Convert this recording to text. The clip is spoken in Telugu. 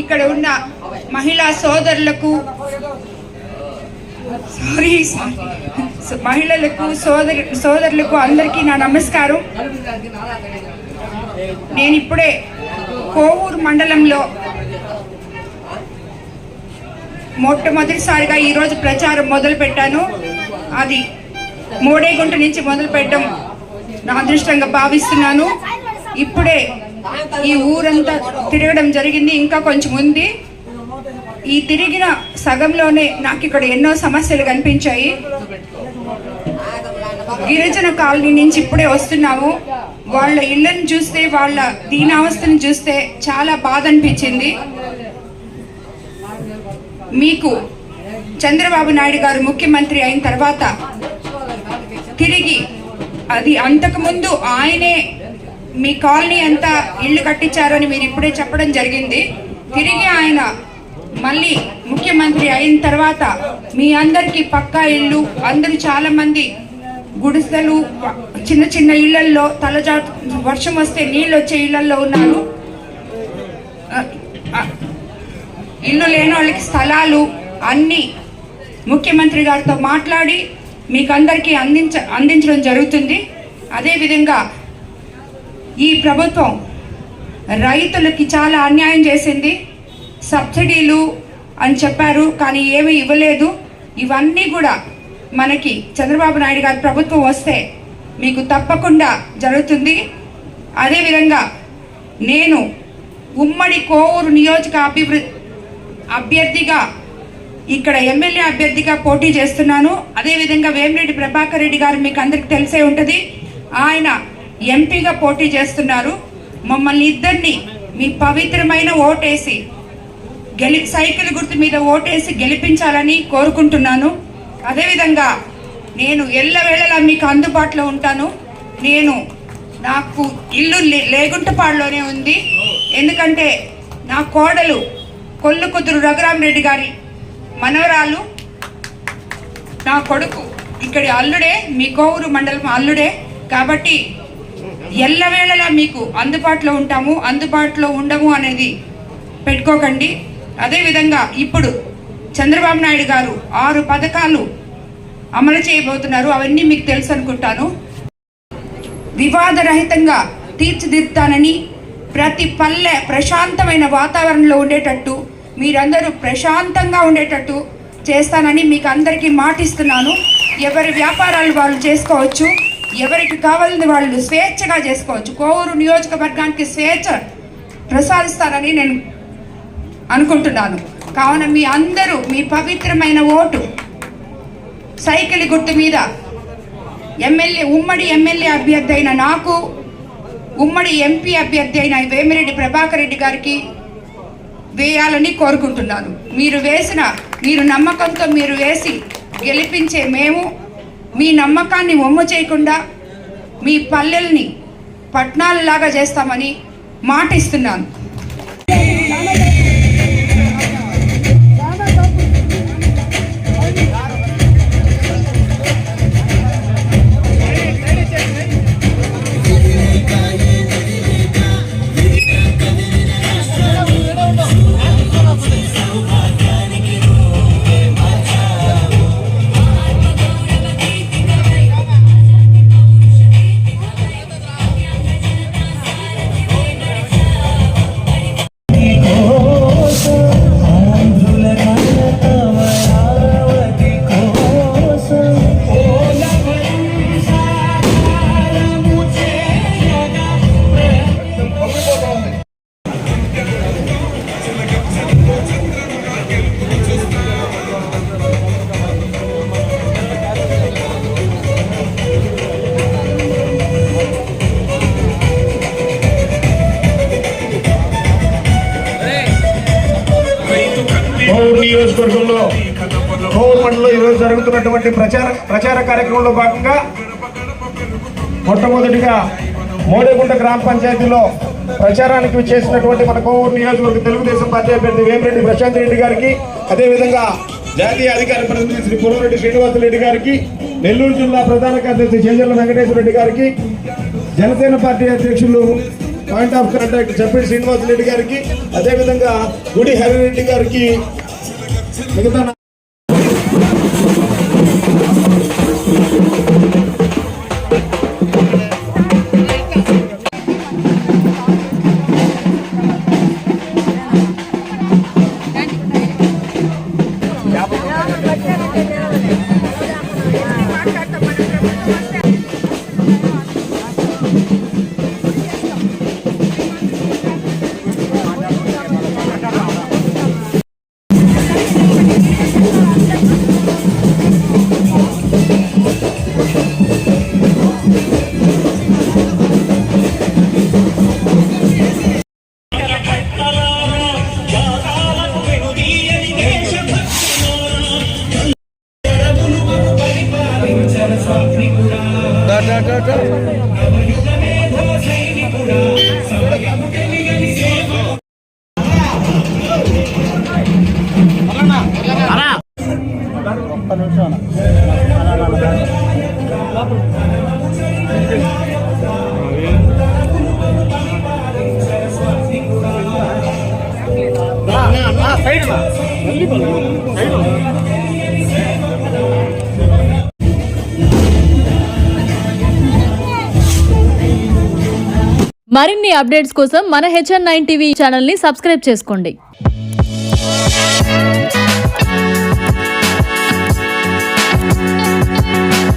ఇక్కడ ఉన్న మహిళా సోదరులకు మహిళలకు సోదరులకు అందరికీ నా నమస్కారం. నేను ఇప్పుడే కోవూరు మండలంలో మొట్టమొదటిసారిగా ఈరోజు ప్రచారం మొదలుపెట్టాను. అది మోడేగుంట నుంచి మొదలు పెట్టడం నా అదృష్టంగా భావిస్తున్నాను. ఇప్పుడే ఈ ఊరంతా తిరగడం జరిగింది, ఇంకా కొంచెం ఉంది. ఈ తిరిగిన సగంలోనే నాకు ఇక్కడ ఎన్నో సమస్యలు కనిపించాయి. గిరిజన కాలనీ నుంచి ఇప్పుడే వస్తున్నాము. వాళ్ళ ఇళ్ళని చూస్తే, వాళ్ళ దీనావస్థను చూస్తే చాలా బాధ అనిపించింది. మీకు చంద్రబాబు నాయుడు గారు ముఖ్యమంత్రి అయిన తర్వాత తిరిగి అది అంతకుముందు ఆయనే మీ కాలనీ అంతా ఇళ్ళు కట్టించారని మీరు ఇప్పుడే చెప్పడం జరిగింది. తిరిగి ఆయన మళ్ళీ ముఖ్యమంత్రి అయిన తర్వాత మీ అందరికీ పక్కా ఇళ్ళు, అందరూ చాలా మంది గుడిసెలు, చిన్న చిన్న ఇళ్లల్లో వర్షం వస్తే నీళ్ళు వచ్చే ఇళ్లల్లో ఉన్నారు. ఇల్లు లేని వాళ్ళకి స్థలాలు అన్నీ ముఖ్యమంత్రి గారితో మాట్లాడి మీకు అందరికీ అందించడం జరుగుతుంది. అదేవిధంగా ఈ ప్రభుత్వం రైతులకి చాలా అన్యాయం చేసింది. సబ్సిడీలు అని చెప్పారు, కానీ ఏమీ ఇవ్వలేదు. ఇవన్నీ కూడా మనకి చంద్రబాబు నాయుడు గారి ప్రభుత్వం వస్తే మీకు తప్పకుండా జరుగుతుంది. అదేవిధంగా నేను ఉమ్మడి కోవూరు నియోజక అభ్యర్థిగా ఇక్కడ ఎమ్మెల్యే అభ్యర్థిగా పోటీ చేస్తున్నాను. అదేవిధంగా వేమిరెడ్డి ప్రభాకర్ రెడ్డి గారు మీకు అందరికి తెలిసే ఉంటుంది, ఆయన ఎంపీగా పోటీ చేస్తున్నారు. మమ్మల్ని ఇద్దరిని మీ పవిత్రమైన ఓటేసి సైకిల్ గుర్తు మీద ఓటేసి గెలిపించాలని కోరుకుంటున్నాను. అదేవిధంగా నేను ఎల్లవేళలా మీకు అందుబాటులో ఉంటాను. నాకు ఇల్లు లేగుంటపాడులోనే ఉంది. ఎందుకంటే నా కోడలు కొల్లుకుదురు రఘురామరెడ్డి గారి మనవరాలు, నా కొడుకు ఇక్కడి అల్లుడే, మీ కోవూరు మండలం అల్లుడే. కాబట్టి ఎల్లవేళలా మీకు అందుబాటులో ఉంటాము. అందుబాటులో ఉండము అనేది పెట్టుకోకండి. అదేవిధంగా ఇప్పుడు చంద్రబాబు నాయుడు గారు 6 పథకాలు అమలు చేయబోతున్నారు. అవన్నీ మీకు తెలుసు అనుకుంటాను. వివాదరహితంగా తీర్చిదిద్దుతానని, ప్రతి పల్లె ప్రశాంతమైన వాతావరణంలో ఉండేటట్టు, మీరందరూ ప్రశాంతంగా ఉండేటట్టు చేస్తానని మీకు అందరికీ మాటిస్తున్నాను. ఎవరి వ్యాపారాలు వాళ్ళు చేసుకోవచ్చు, ఎవరికి కావాలని వాళ్ళు స్వేచ్ఛగా చేసుకోవచ్చు. కోవూరు నియోజకవర్గానికి స్వేచ్ఛ ప్రసాదిస్తానని నేను అనుకుంటున్నాను. కావున మీ అందరూ మీ పవిత్రమైన ఓటు సైకిల్ గుర్తు మీద ఉమ్మడి ఎమ్మెల్యే అభ్యర్థి అయిన నాకు, ఉమ్మడి ఎంపీ అభ్యర్థి అయిన వేమిరెడ్డి ప్రభాకర్ రెడ్డి గారికి వేయాలని కోరుకుంటున్నాను. మీరు నమ్మకంతో మీరు వేసి గెలిపించే మేము మీ నమ్మకాన్ని వమ్ము చేయకుండా మీ పల్లెల్ని పట్టణాలలాగా చేస్తామని మాటిస్తున్నాను. నియోజకవర్గంలో కోవూరు మండలంలో ఈరోజు జరుగుతున్నటువంటి ప్రచార కార్యక్రమంలో భాగంగా మొట్టమొదటిగా మోడేగుంట గ్రామ పంచాయతీలో ప్రచారానికి చేసినటువంటి మన కోవూరు నియోజకవర్గ తెలుగుదేశం పార్టీ అభ్యర్థి వేమిరెడ్డి ప్రశాంత్ రెడ్డి గారికి, అదేవిధంగా జాతీయ అధికార ప్రతినిధి శ్రీ పుల్లరెడ్డి శ్రీనివాసరెడ్డి గారికి, నెల్లూరు జిల్లా ప్రధాన కార్యదర్శి చేజర్ల వెంకటేశ్వర రెడ్డి గారికి, జనసేన పార్టీ అధ్యక్షులు పాయింట్ ఆఫ్ కాంటాక్ట్ చెప్పి శ్రీనివాస్ రెడ్డి గారికి, అదేవిధంగా గుడి హరిరెడ్డి గారికి, మిగతా మరిన్ని అప్డేట్స్ కోసం మన HN9 టీవీ ఛానల్ ని సబ్స్క్రైబ్ చేసుకోండి.